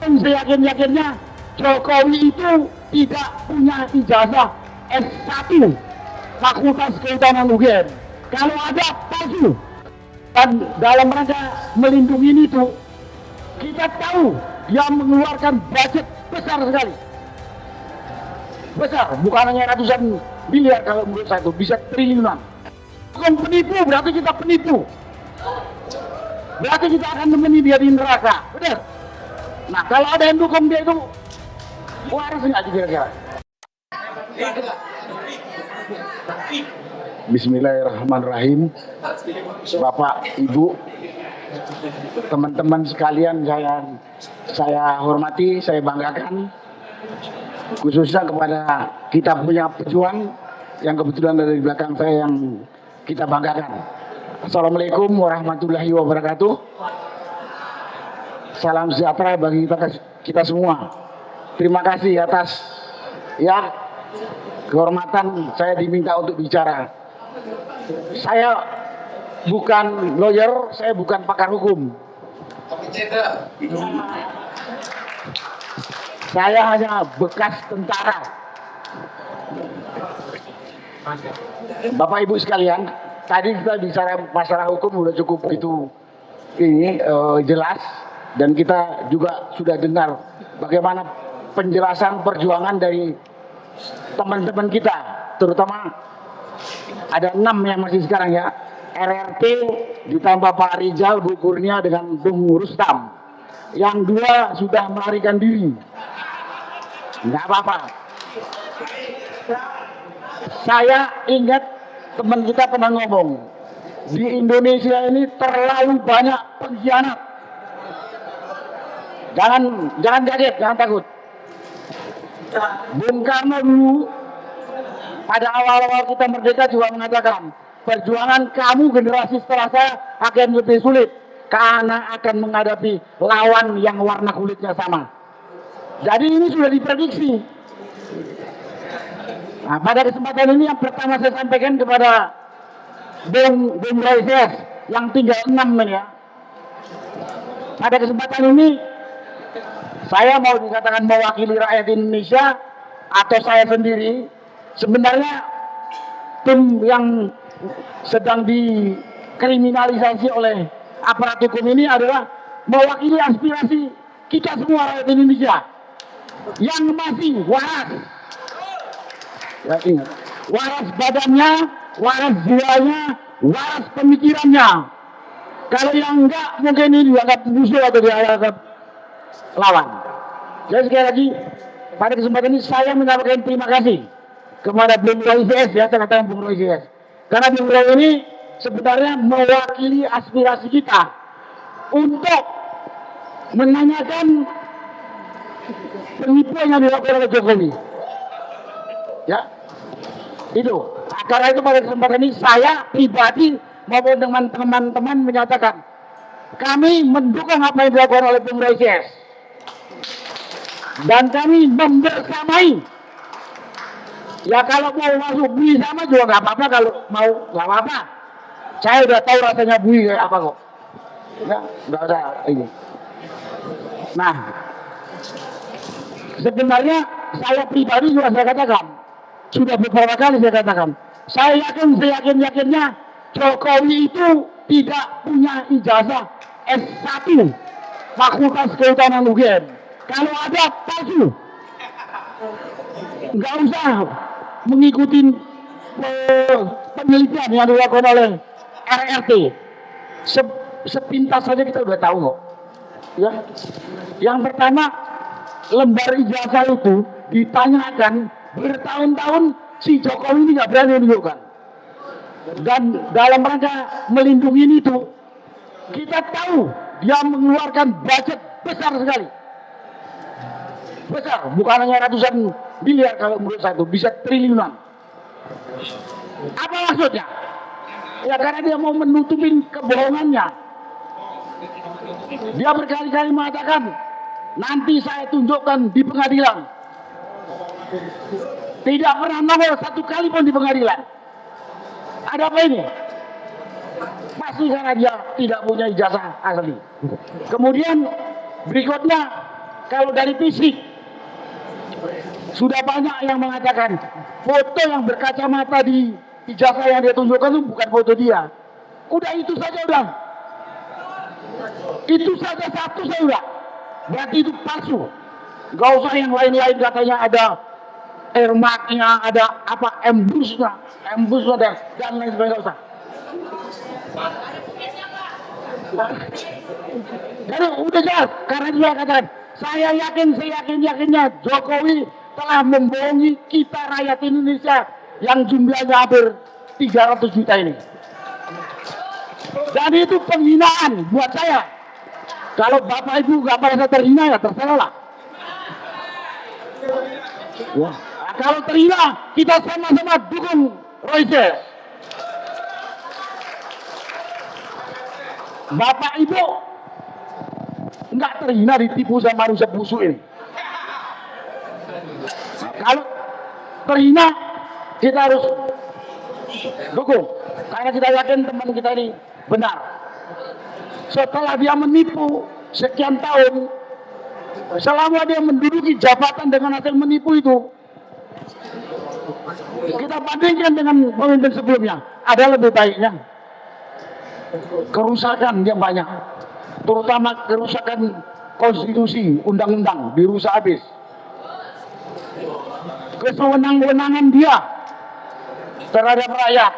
Seyakin-yakinnya Jokowi itu tidak punya ijazah S1 Fakultas Kehutanan UGM. Kalau ada, palsu. Dan dalam rangka melindungi itu, kita tahu dia mengeluarkan budget besar sekali. Besar, bukan hanya ratusan miliar kalau menurut saya itu, bisa triliunan. Bukan penipu, berarti kita penipu. Berarti kita akan nemeni dia di neraka, benar? Nah, kalau ada yang dukung dia itu, waras nggak kira-kira? Bismillahirrahmanirrahim. Bapak, Ibu, teman-teman sekalian, saya hormati, saya banggakan, khususnya kepada kita punya pejuang yang kebetulan ada di belakang saya yang kita banggakan. Assalamualaikum warahmatullahi wabarakatuh. Salam sejahtera bagi kita semua. Terima kasih atas kehormatan saya diminta untuk bicara. Saya bukan lawyer, saya bukan pakar hukum. Saya hanya bekas tentara. Bapak Ibu sekalian, tadi kita bicara masalah hukum sudah cukup jelas, dan kita juga sudah dengar bagaimana penjelasan perjuangan dari teman-teman kita, terutama ada 6 yang masih sekarang ya, RRT ditambah Pak Rizal, Bu Kurnia dengan Bung Rustam, yang 2 sudah melarikan diri. Nggak apa-apa. Saya ingat teman kita pernah ngomong, di Indonesia ini terlalu banyak pengkhianat. Jangan kaget, jangan takut. Bung Karno dulu pada awal-awal kita merdeka juga mengatakan, perjuangan kamu generasi setelah saya akan lebih sulit karena akan menghadapi lawan yang warna kulitnya sama. Jadi ini sudah diprediksi. Nah, pada kesempatan ini yang pertama saya sampaikan kepada Bung Raises yang tinggal 6 ini ya. Pada kesempatan ini saya mau dikatakan mewakili rakyat Indonesia atau saya sendiri, sebenarnya tim yang sedang dikriminalisasi oleh aparat hukum ini adalah mewakili aspirasi kita semua rakyat Indonesia yang masih waras. Ya, ingat, waras badannya, waras jiwanya, waras pemikirannya. Kalau yang enggak, mungkin ini dianggap musuh atau dianggap lawan. Jadi sekali lagi, pada kesempatan ini saya menyampaikan terima kasih kepada Bung Raises, ya, saya katakan Bung Raises. Karena Bung Raises ini sebenarnya mewakili aspirasi kita untuk menanyakan penipuan yang dilakukan oleh Jokowi. Ya, itu. Karena itu pada kesempatan ini saya pribadi maupun dengan teman-teman menyatakan kami mendukung apa yang dilakukan oleh Bung Raises, dan kami membersamai. Ya kalau mau masuk bui sama juga nggak apa-apa, kalau mau nggak apa-apa. Saya udah tahu rasanya bui kayak apa kok. Ya, nggak usah ini. Nah, sebenarnya saya pribadi juga saya katakan, sudah beberapa kali saya katakan, saya yakin-yakinnya Jokowi itu tidak punya ijazah S1 Fakultas Kehutanan UGM. Kalau ada, palsu. Nggak usah mengikuti penelitian yang dilakukan oleh RRT. Sepintas saja kita udah tahu kok. Ya. Yang pertama, lembar ijazah itu ditanyakan bertahun-tahun, si Jokowi ini nggak berani menunjukkan. Dan dalam rangka melindungi itu, kita tahu dia mengeluarkan budget besar sekali. Besar, bukan hanya ratusan miliar kalau menurut saya itu, bisa triliunan. Apa maksudnya? Ya karena dia mau menutupin kebohongannya. Dia berkali-kali mengatakan, nanti saya tunjukkan di pengadilan. Tidak pernah nongol 1 kali pun di pengadilan. Ada apa ini? Pasti karena dia tidak punya ijazah asli. Kemudian berikutnya, kalau dari fisik, sudah banyak yang mengatakan foto yang berkacamata di ijazah yang dia tunjukkan itu bukan foto dia. Udah itu saja udah. Itu saja satu saya udah. Berarti itu palsu. Gak usah yang lain-lain katanya ada air marknya, ada apa embusnya dan lain sebagainya, usah. Jadi udah jelas, karena itu saya katakan, saya yakinnya Jokowi telah membohongi kita rakyat Indonesia yang jumlahnya hampir 300 juta ini. Dan itu penghinaan buat saya. Kalau Bapak Ibu gak merasa terhina ya terserah lah. Wah, kalau terhina kita sama-sama dukung Royce. Bapak Ibu nggak terhina ditipu sama manusia busuk ini. Kalau terhina kita harus dukung karena kita yakin teman kita ini benar. Setelah dia menipu sekian tahun, selama dia menduduki jabatan dengan hasil menipu itu, kita bandingkan dengan pemimpin sebelumnya, ada lebih baiknya. Kerusakan yang banyak, terutama kerusakan konstitusi, undang-undang dirusak habis. Kesewenang-wenangan dia terhadap rakyat,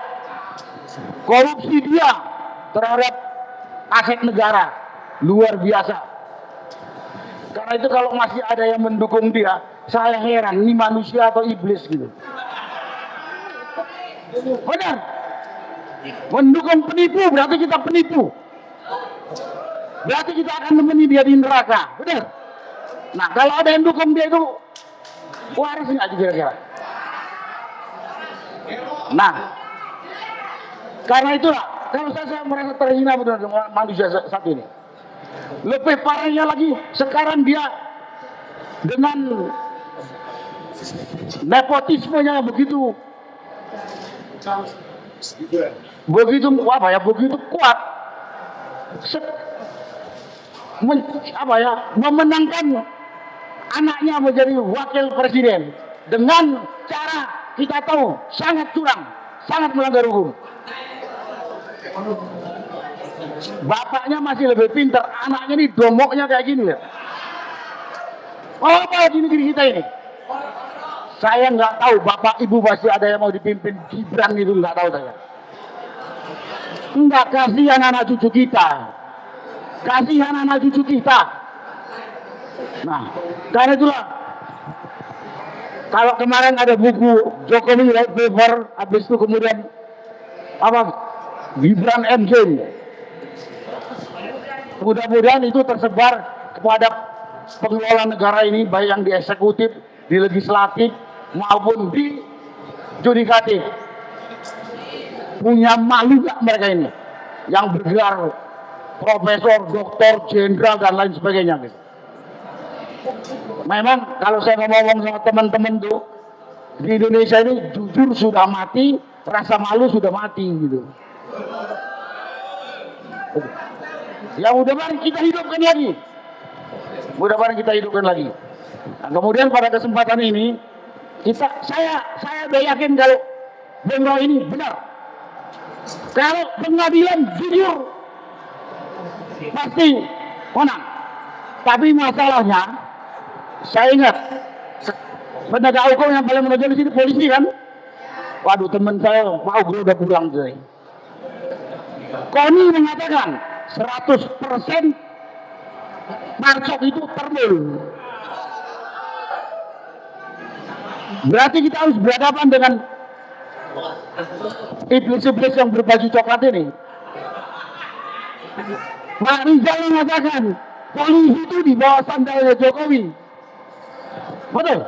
korupsi dia terhadap aset negara luar biasa. Karena itu kalau masih ada yang mendukung dia, saya heran ini manusia atau iblis gitu. Benar. Mendukung penipu berarti kita penipu. Berarti kita akan nemeni dia di neraka. Benar. Nah, kalau ada yang dukung dia itu waras nggak kira-kira? Nah, karena itulah kalau saya merasa terhina benar dengan manusia satu ini. Lebih parahnya lagi sekarang dia dengan nepotismenya begitu kuat, memenangkan anaknya menjadi wakil presiden dengan cara kita tahu sangat curang, sangat melanggar hukum. Bapaknya masih lebih pintar, anaknya ini domoknya kayak gini ya. Oh, apa gini kita ini? Saya nggak tahu, bapak ibu pasti ada yang mau dipimpin Gibran itu, nggak tahu saya. Nggak, kasihan anak cucu kita. Kasihan anak cucu kita. Nah, karena itulah kalau kemarin ada buku Jokowi White Paper, habis itu kemudian apa Gibran Endgame. Mudah-mudahan itu tersebar kepada pengelola negara ini, baik yang di eksekutif, di legislatif, maupun di yudikatif. Punya malu gak mereka ini? Yang bergelar profesor, doktor, jenderal, dan lain sebagainya. Gitu. Memang kalau saya ngomong sama teman-teman tuh, di Indonesia ini jujur sudah mati, rasa malu sudah mati gitu. Ya mudah-mudahan kita hidupkan lagi. Mudah-mudahan kita hidupkan lagi. Nah, kemudian pada kesempatan ini saya udah yakin kalau Bung Roy ini benar. Kalau pengadilan jujur pasti menang. Tapi masalahnya saya ingat penegak hukum yang paling menonjol di sini polisi kan. Waduh, teman saya mau gue udah pulang tuh. Koni mengatakan 100% Marcok itu termul. Berarti kita harus berhadapan dengan iblis-iblis yang berbaju coklat ini. Pak Rizal mengatakan polisi itu di bawah sandalnya Jokowi. Betul.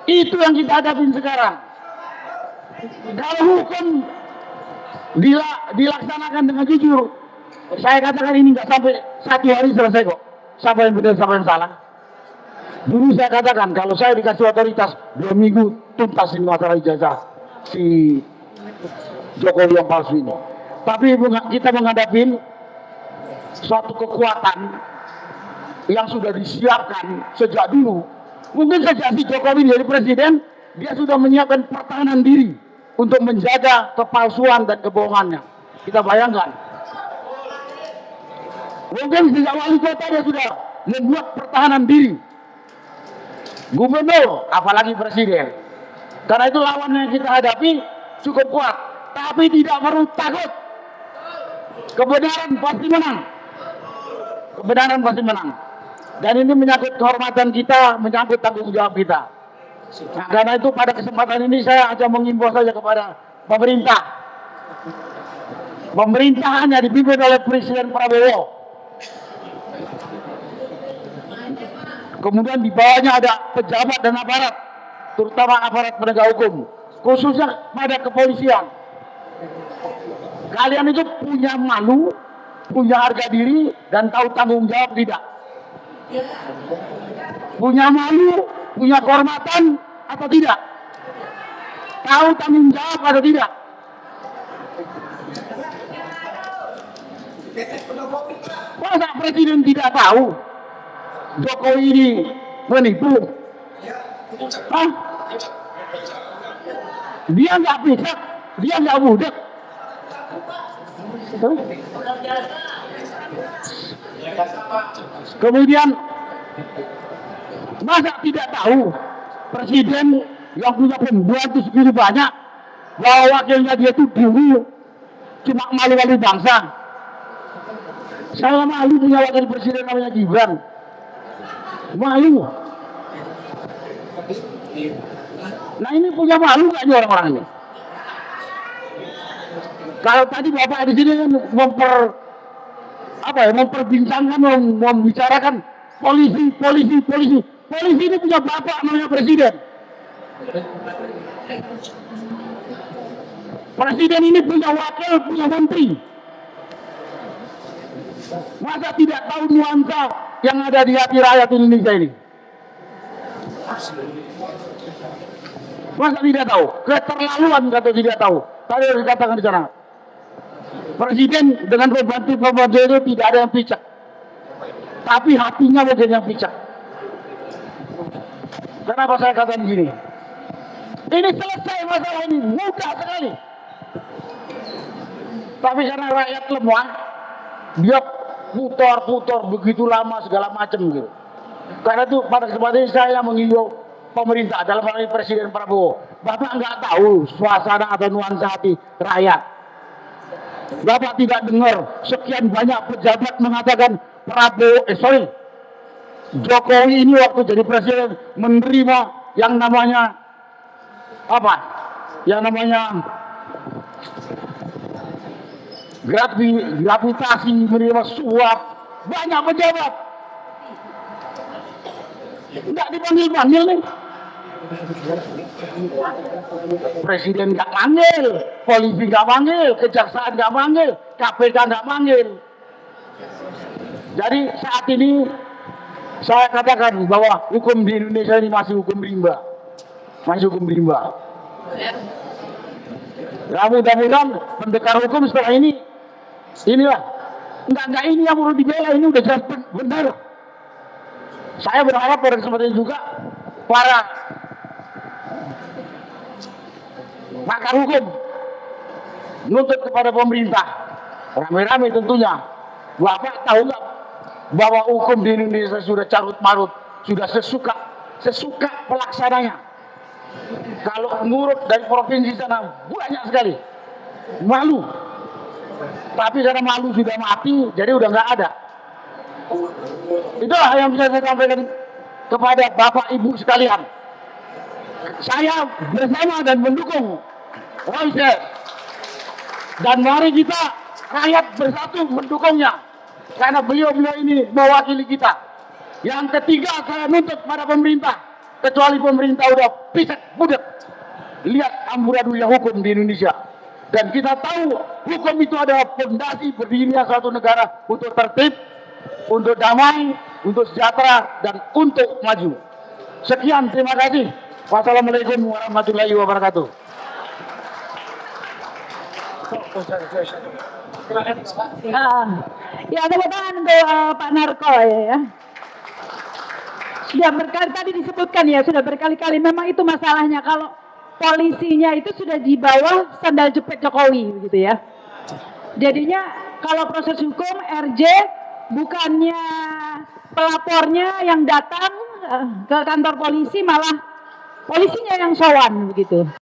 Itu yang kita hadapin sekarang. Kalau hukum dilaksanakan dengan jujur, saya katakan ini nggak sampai 1 hari selesai kok. Siapa yang benar, siapa yang salah. Dulu saya katakan kalau saya dikasih otoritas 2 minggu tuntas ini masalah ijazah si Jokowi yang palsu ini. Tapi kita menghadapi suatu kekuatan yang sudah disiapkan sejak dulu. Mungkin sejak si Jokowi jadi presiden, dia sudah menyiapkan pertahanan diri untuk menjaga kepalsuan dan kebohongannya. Kita bayangkan. Mungkin sejak wali kota dia sudah membuat pertahanan diri. Gubernur, apalagi presiden. Karena itu lawan yang kita hadapi cukup kuat. Tapi tidak perlu takut. Kebenaran pasti menang. Kebenaran pasti menang. Dan ini menyangkut kehormatan kita, menyangkut tanggung jawab kita. Nah, karena itu pada kesempatan ini saya akan mengimbau saja kepada pemerintah. Pemerintahannya dipimpin oleh Presiden Prabowo. Kemudian di bawahnya ada pejabat dan aparat, terutama aparat penegak hukum, khususnya pada kepolisian. Kalian itu punya malu, punya harga diri, dan tahu tanggung jawab tidak? Punya malu, punya kehormatan atau tidak? Tahu tanggung jawab atau tidak? Masa presiden tidak tahu Jokowi ini menipu? Hah? Dia nggak bisa, dia nggak budak. Kemudian masa tidak tahu presiden yang punya pembantu segitu banyak, bahwa wakilnya dia itu dulu cuma malu-malu bangsa. Saya malu punya wakil presiden namanya Gibran. Malu. Nah ini punya malu nggak nih orang-orang ini? Kalau tadi Bapak di sini kan memperbincangkan, membicarakan polisi. Polisi ini punya bapak namanya presiden. Presiden ini punya wakil, punya menteri. Masa tidak tahu nuansa yang ada di hati rakyat Indonesia ini? Masa tidak tahu? Keterlaluan kata tidak tahu. Tadi harus dikatakan di sana. Presiden dengan pembantu itu tidak ada yang picak. Tapi hatinya bagian yang picak. Kenapa saya katakan gini? Ini selesai masalah ini, mudah sekali. Tapi karena rakyat lemah, dia putar begitu lama segala macam gitu. Karena itu pada kesempatan ini saya mengimbau pemerintah dalam hal ini Presiden Prabowo, Bapak nggak tahu suasana atau nuansa hati rakyat. Bapak tidak dengar sekian banyak pejabat mengatakan Jokowi ini waktu jadi presiden menerima yang namanya apa? Yang namanya gravitasi, menerima suap, banyak pejabat. Nggak dipanggil-panggil nih. Presiden nggak manggil, polisi nggak manggil, kejaksaan nggak manggil, KPK nggak manggil. Jadi saat ini saya katakan bahwa hukum di Indonesia ini masih hukum rimba, Ya, mudah-mudahan pendekar hukum setelah ini, inilah, enggak ini yang perlu dibela, ini udah jelas benar. Saya berharap pada kesempatan juga para pakar hukum menuntut kepada pemerintah rame-rame tentunya. Bapak tahu nggak bahwa hukum di Indonesia sudah carut marut, sudah sesuka pelaksananya. Kalau ngurut dari provinsi sana banyak sekali, malu. Tapi karena malu sudah mati, jadi udah nggak ada. Itulah yang bisa saya sampaikan kepada Bapak Ibu sekalian. Saya bersama dan mendukung Royce, dan mari kita rakyat bersatu mendukungnya, karena beliau ini mewakili kita. Yang ketiga, saya nuntut pada pemerintah, kecuali pemerintah udah pisak budak, lihat amburadulnya hukum di Indonesia. Dan kita tahu hukum itu adalah fondasi berdirinya suatu negara untuk tertib, untuk damai, untuk sejahtera, dan untuk maju. Sekian, terima kasih. Wassalamualaikum warahmatullahi wabarakatuh. Ya, tepuk tangan untuk Pak Narko ya. Sudah berkali tadi disebutkan ya, sudah berkali-kali memang itu masalahnya kalau polisinya itu sudah di bawah sandal jepit Jokowi gitu ya. Jadinya kalau proses hukum RJ bukannya pelapornya yang datang ke kantor polisi, malah polisinya yang sowan begitu.